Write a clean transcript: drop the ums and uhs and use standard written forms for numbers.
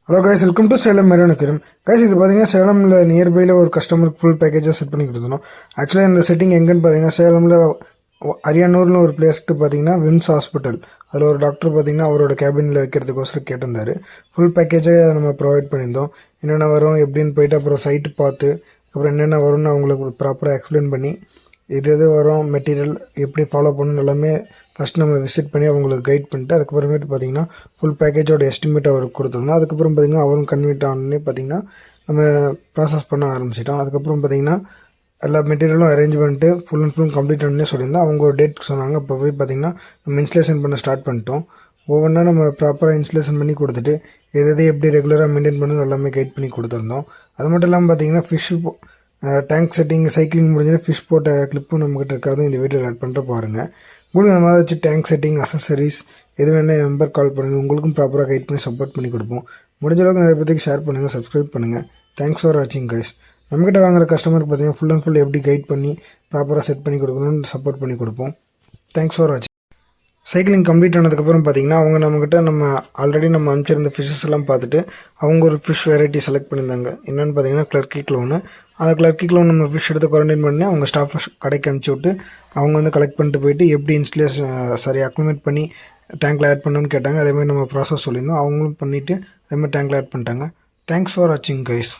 Hello guys, welcome to Salem மெரோனிக்கிரம். Guys, இது பார்த்தீங்கன்னா சேலமில் நியர்பையில் ஒரு கஸ்டமருக்கு ஃபுல் பேக்கேஜாக செட் பண்ணி கொடுத்துருந்தோம். ஆக்சுவலாக இந்த செட்டிங் எங்கேன்னு பார்த்தீங்கன்னா சேலமில் அரியானூர்னு ஒரு பிளேஸ்க்கு பார்த்தீங்கன்னா விம்ஸ் ஹாஸ்பிட்டல், அதில் ஒரு டாக்டர் பார்த்தீங்கன்னா அவரோட கேபினில் வைக்கிறதுக்கோசரம் கேட்டிருந்தார். ஃபுல் பேக்கேஜாக நம்ம ப்ரொவைட் பண்ணியிருந்தோம். என்னென்ன வரும் எப்படின்னு போயிட்டு அப்புறம் சைட்டு பார்த்து அப்புறம் என்னென்ன வரும்னு அவங்களுக்கு ப்ராப்பராக எக்ஸ்பிளைன் பண்ணி எது வரும் மெட்டீரியல் எப்படி ஃபாலோ பண்ணணும் எல்லாமே ஃபஸ்ட் நம்ம விசிட் பண்ணி அவங்களுக்கு கைட் பண்ணிட்டு அதுக்கப்புறமேட்டு பார்த்திங்கன்னா ஃபுல் பேக்கேஜோட எஸ்டிமேட் அவருக்கு கொடுத்துருந்தோம். அதுக்கப்புறம் பார்த்திங்கன்னா அவரும் கன்வீட் ஆனே பார்த்திங்கன்னா நம்ம ப்ராசஸ் பண்ண ஆரம்பிச்சிட்டோம். அதுக்கப்புறம் பார்த்திங்கன்னா எல்லா மெட்டீரியலும் அரேஞ்ச் பண்ணிட்டு ஃபுல் அண்ட் ஃபுல் கம்ப்ளீட் பண்ணே சொல்லியிருந்தோம். அவங்க ஒரு டேட் சொன்னாங்க. அப்போ போய் பார்த்திங்கன்னா நம்ம இன்ஸ்டலேஷன் பண்ண ஸ்டார்ட் பண்ணிட்டோம். ஒவ்வொன்றா நம்ம ப்ராப்பராக இன்ஸ்டலேஷன் பண்ணி கொடுத்துட்டு எது எப்படி ரெகுலராக மெயின்டைன் பண்ணணும் எல்லாமே கைட் பண்ணி கொடுத்துருந்தோம். அது மட்டும் இல்லாமல் பார்த்திங்கன்னா ஃபிஷ் டேங்க் செட்டிங் சைக்கிளிங் முடிஞ்சு ஃபிஷ் போட்ட கிளிப்பும் நம்மக்கிட்ட இருக்காது. இந்த வீடியோவில் ஆட் பண்ணுற பாருங்கள். உங்களுக்கு அந்த மாதிரி வச்சு டேங்க் செட்டிங் அசசரிஸ் எது வேணால் நம்பர் கால் பண்ணுங்கள். உங்களுக்கும் ப்ராப்பராக கைட் பண்ணி சப்போர்ட் பண்ணி கொடுப்போம். முடிஞ்ச அளவுக்கு நிறைய பேருக்கு ஷேர் பண்ணுங்கள், சப்ஸ்கிரைப் பண்ணுங்கள். தேங்க்ஸ் ஃபார் வாட்சிங் கைஸ். நம்மக்கிட்ட வாங்குற கஸ்டமருக்கு பார்த்தீங்கன்னா ஃபுல் அண்ட் ஃபுல் எப்படி கைட் பண்ணி ப்ராப்பராக செட் பண்ணி கொடுக்கணும்னு சப்போர்ட் பண்ணி கொடுப்போம். தேங்க்ஸ் ஃபார் வாட்சிங். சைக்கிளிங் கம்ப்ளீட் ஆனதுக்கப்புறம் பார்த்திங்கன்னா அவங்க நம்மக்கிட்ட நம்ம ஆல்ரெடி நம்ம அனுப்பிச்சிருந்த ஃபிஷ்ஷஸ் எல்லாம் பார்த்துட்டு அவங்க ஒரு ஃபிஷ் வெரைட்டி செலக்ட் பண்ணியிருந்தாங்க. என்னென்னு பார்த்தீங்கன்னா கிளர்க்கி க்ளோனு. அந்த கிளர்க்கி க்ளோன் நம்ம ஃபிஷ் எடுத்து குவாரண்டைன் பண்ணி அவங்க ஸ்டாஃப் கடைக்கு அனுப்பிச்சி விட்டு அவங்க வந்து கலெக்ட் பண்ணிட்டு போயிட்டு எப்படி அக்ளிமேட் பண்ணி டேங்க்கில் ஆட் பண்ணணும்னு கேட்டாங்க. அதேமாதிரி நம்ம ப்ராசஸ் சொல்லியிருந்தோம். அவங்களும் பண்ணிவிட்டு அதேமாதிரி டேங்க்கில் ஆட் பண்ணிட்டாங்க. தேங்க்ஸ் ஃபார் வாட்சிங் கைஸ்.